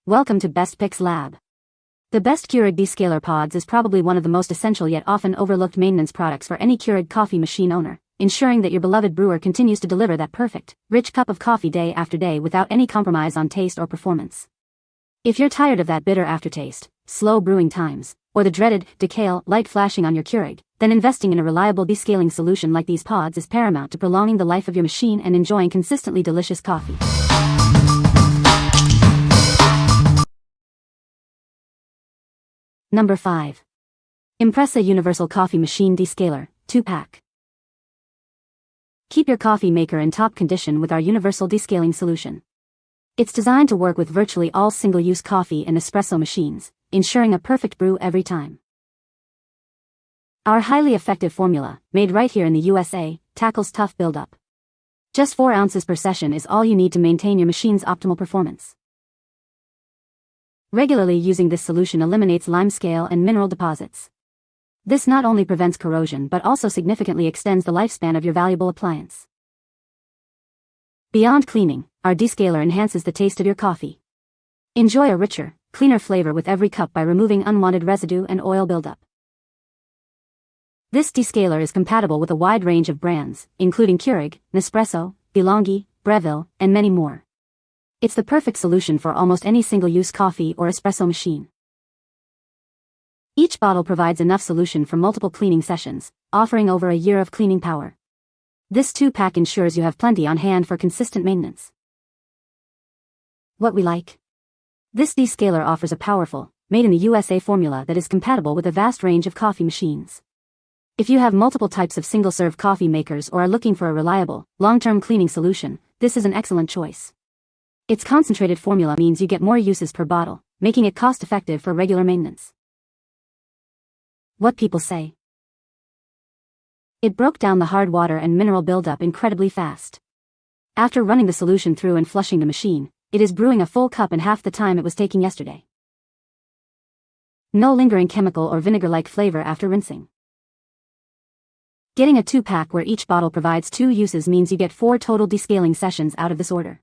Welcome to Best Picks Lab. The best Kurig Descaler Pods is probably one of the most essential yet often overlooked maintenance products for any Keurig coffee machine owner, ensuring that your beloved brewer continues to deliver that perfect, rich cup of coffee day after day without any compromise on taste or performance. If you're tired of that bitter aftertaste, slow brewing times, or the dreaded descale light flashing on your Keurig, then investing in a reliable descaling solution like these pods is paramount to prolonging the life of your machine and enjoying consistently delicious coffee. Number 5. Impresa Universal Coffee Machine Descaler, 2-pack. Keep your coffee maker in top condition with our universal descaling solution. It's designed to work with virtually all single-use coffee and espresso machines, ensuring a perfect brew every time. Our highly effective formula, made right here in the USA, tackles tough buildup. Just 4 ounces per session is all you need to maintain your machine's optimal performance. Regularly using this solution eliminates limescale and mineral deposits. This not only prevents corrosion but also significantly extends the lifespan of your valuable appliance. Beyond cleaning, our descaler enhances the taste of your coffee. Enjoy a richer, cleaner flavor with every cup by removing unwanted residue and oil buildup. This descaler is compatible with a wide range of brands, including Keurig, Nespresso, DeLonghi, Breville, and many more. It's the perfect solution for almost any single-use coffee or espresso machine. Each bottle provides enough solution for multiple cleaning sessions, offering over a year of cleaning power. This 2-pack ensures you have plenty on hand for consistent maintenance. What we like? This descaler offers a powerful, made in the USA formula that is compatible with a vast range of coffee machines. If you have multiple types of single-serve coffee makers or are looking for a reliable, long-term cleaning solution, this is an excellent choice. Its concentrated formula means you get more uses per bottle, making it cost-effective for regular maintenance. What people say. It broke down the hard water and mineral buildup incredibly fast. After running the solution through and flushing the machine, it is brewing a full cup in half the time it was taking yesterday. No lingering chemical or vinegar-like flavor after rinsing. Getting a 2-pack where each bottle provides 2 uses means you get 4 total descaling sessions out of this order.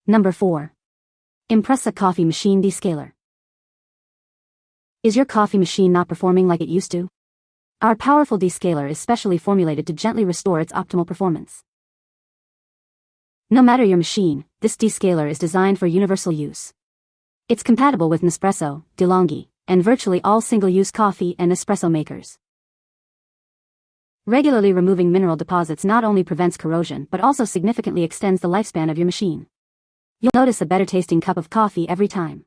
Number 4. Impresa Coffee Machine Descaler. Is your coffee machine not performing like it used to? Our powerful descaler is specially formulated to gently restore its optimal performance. No matter your machine, this descaler is designed for universal use. It's compatible with Nespresso, DeLonghi, and virtually all single-use coffee and espresso makers. Regularly removing mineral deposits not only prevents corrosion but also significantly extends the lifespan of your machine. You'll notice a better tasting cup of coffee every time.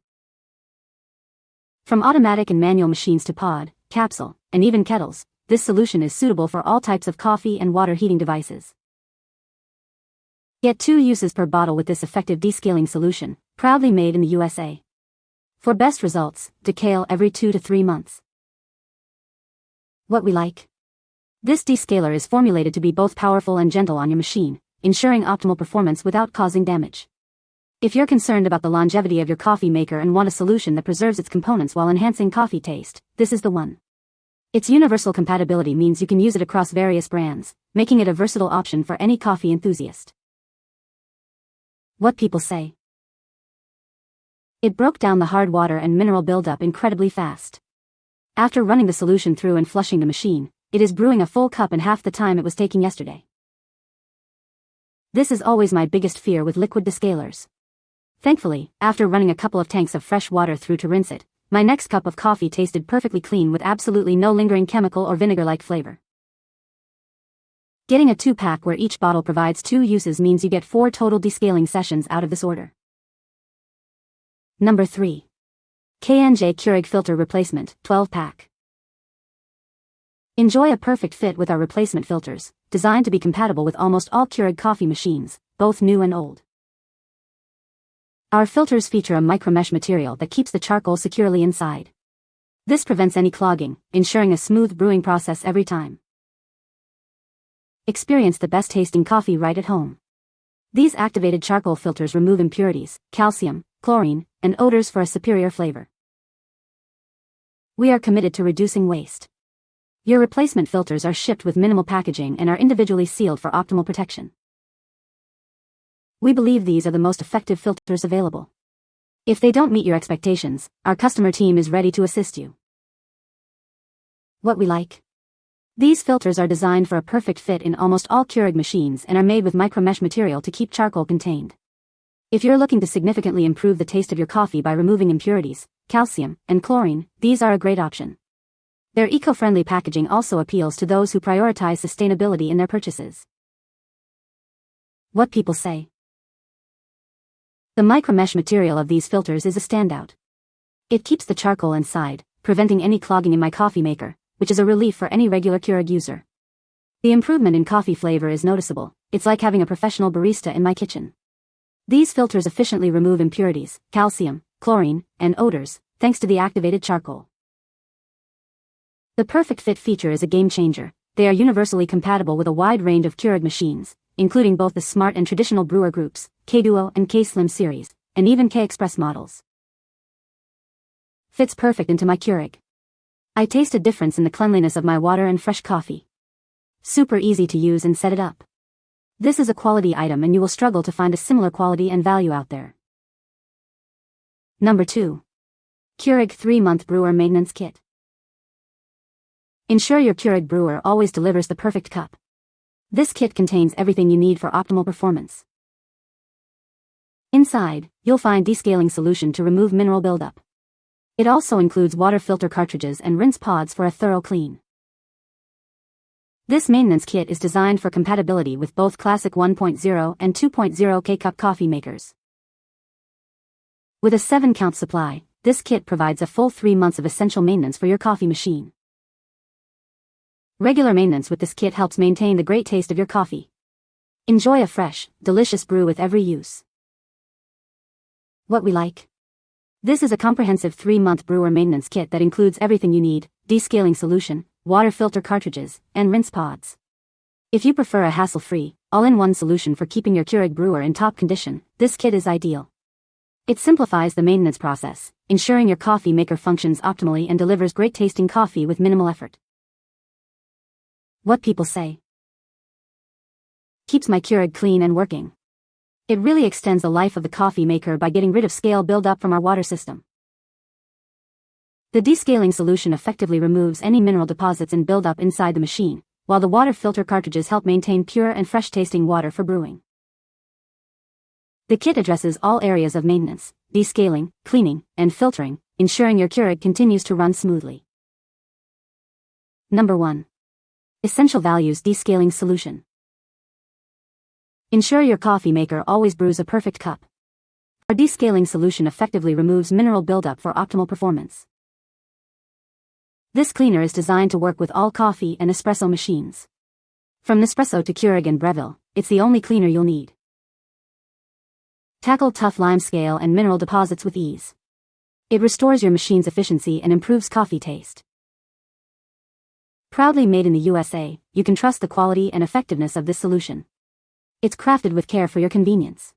From automatic and manual machines to pod, capsule, and even kettles, this solution is suitable for all types of coffee and water heating devices. Get 2 uses per bottle with this effective descaling solution, proudly made in the USA. For best results, descale every 2 to 3 months. What we like? This descaler is formulated to be both powerful and gentle on your machine, ensuring optimal performance without causing damage. If you're concerned about the longevity of your coffee maker and want a solution that preserves its components while enhancing coffee taste, this is the one. Its universal compatibility means you can use it across various brands, making it a versatile option for any coffee enthusiast. What people say. It broke down the hard water and mineral buildup incredibly fast. After running the solution through and flushing the machine, it is brewing a full cup in half the time it was taking yesterday. This is always my biggest fear with liquid descalers. Thankfully, after running a couple of tanks of fresh water through to rinse it, my next cup of coffee tasted perfectly clean with absolutely no lingering chemical or vinegar-like flavor. Getting a 2-pack where each bottle provides 2 uses means you get 4 total descaling sessions out of this order. Number 3. K&J Keurig Filter Replacement, 12-pack. Enjoy a perfect fit with our replacement filters, designed to be compatible with almost all Keurig coffee machines, both new and old. Our filters feature a micromesh material that keeps the charcoal securely inside. This prevents any clogging, ensuring a smooth brewing process every time. Experience the best tasting coffee right at home. These activated charcoal filters remove impurities, calcium, chlorine, and odors for a superior flavor. We are committed to reducing waste. Your replacement filters are shipped with minimal packaging and are individually sealed for optimal protection. We believe these are the most effective filters available. If they don't meet your expectations, our customer team is ready to assist you. What we like. These filters are designed for a perfect fit in almost all Keurig machines and are made with micromesh material to keep charcoal contained. If you're looking to significantly improve the taste of your coffee by removing impurities, calcium, and chlorine, these are a great option. Their eco-friendly packaging also appeals to those who prioritize sustainability in their purchases. What people say. The micromesh material of these filters is a standout. It keeps the charcoal inside, preventing any clogging in my coffee maker, which is a relief for any regular Keurig user. The improvement in coffee flavor is noticeable. It's like having a professional barista in my kitchen. These filters efficiently remove impurities, calcium, chlorine, and odors, thanks to the activated charcoal. The perfect fit feature is a game changer. They are universally compatible with a wide range of Keurig machines, including both the smart and traditional Brewer groups, K-Duo and K-Slim series, and even K-Express models. Fits perfect into my Keurig. I taste a difference in the cleanliness of my water and fresh coffee. Super easy to use and set it up. This is a quality item and you will struggle to find a similar quality and value out there. Number 2. Keurig 3-month Brewer Maintenance Kit. Ensure your Keurig brewer always delivers the perfect cup. This kit contains everything you need for optimal performance. Inside, you'll find descaling solution to remove mineral buildup. It also includes water filter cartridges and rinse pods for a thorough clean. This maintenance kit is designed for compatibility with both classic 1.0 and 2.0 K-Cup coffee makers. With a 7-count supply, this kit provides a full 3 months of essential maintenance for your coffee machine. Regular maintenance with this kit helps maintain the great taste of your coffee. Enjoy a fresh, delicious brew with every use. What we like. This is a comprehensive 3-month brewer maintenance kit that includes everything you need: descaling solution, water filter cartridges, and rinse pods. If you prefer a hassle-free, all-in-one solution for keeping your Keurig brewer in top condition, this kit is ideal. It simplifies the maintenance process, ensuring your coffee maker functions optimally and delivers great-tasting coffee with minimal effort. What people say. Keeps my Keurig clean and working. It really extends the life of the coffee maker by getting rid of scale buildup from our water system. The descaling solution effectively removes any mineral deposits and buildup inside the machine, while the water filter cartridges help maintain pure and fresh-tasting water for brewing. The kit addresses all areas of maintenance: descaling, cleaning, and filtering, ensuring your Keurig continues to run smoothly. Number 1. Essential Values Descaling Solution. Ensure your coffee maker always brews a perfect cup. Our descaling solution effectively removes mineral buildup for optimal performance. This cleaner is designed to work with all coffee and espresso machines. From Nespresso to Keurig and Breville, it's the only cleaner you'll need. Tackle tough lime scale and mineral deposits with ease. It restores your machine's efficiency and improves coffee taste. Proudly made in the USA, you can trust the quality and effectiveness of this solution. It's crafted with care for your convenience.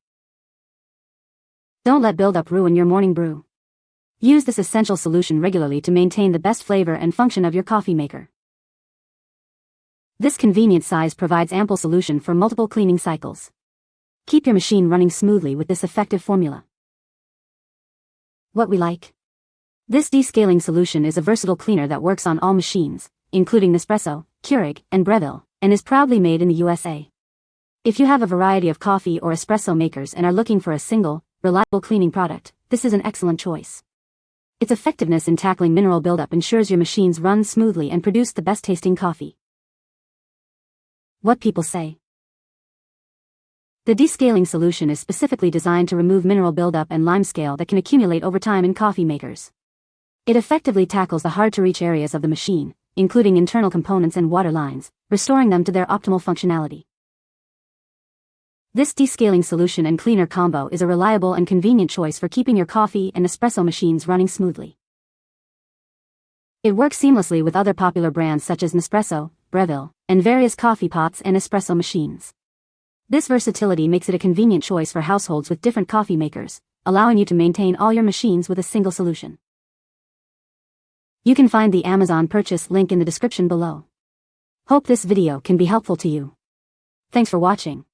Don't let buildup ruin your morning brew. Use this essential solution regularly to maintain the best flavor and function of your coffee maker. This convenient size provides ample solution for multiple cleaning cycles. Keep your machine running smoothly with this effective formula. What we like. This descaling solution is a versatile cleaner that works on all machines, including Nespresso, Keurig, and Breville, and is proudly made in the USA. If you have a variety of coffee or espresso makers and are looking for a single, reliable cleaning product, this is an excellent choice. Its effectiveness in tackling mineral buildup ensures your machines run smoothly and produce the best tasting coffee. What people say. The descaling solution is specifically designed to remove mineral buildup and lime scale that can accumulate over time in coffee makers. It effectively tackles the hard-to-reach areas of the machine, including internal components and water lines, restoring them to their optimal functionality. This descaling solution and cleaner combo is a reliable and convenient choice for keeping your coffee and espresso machines running smoothly. It works seamlessly with other popular brands such as Nespresso, Breville, and various coffee pots and espresso machines. This versatility makes it a convenient choice for households with different coffee makers, allowing you to maintain all your machines with a single solution. You can find the Amazon purchase link in the description below. Hope this video can be helpful to you. Thanks for watching.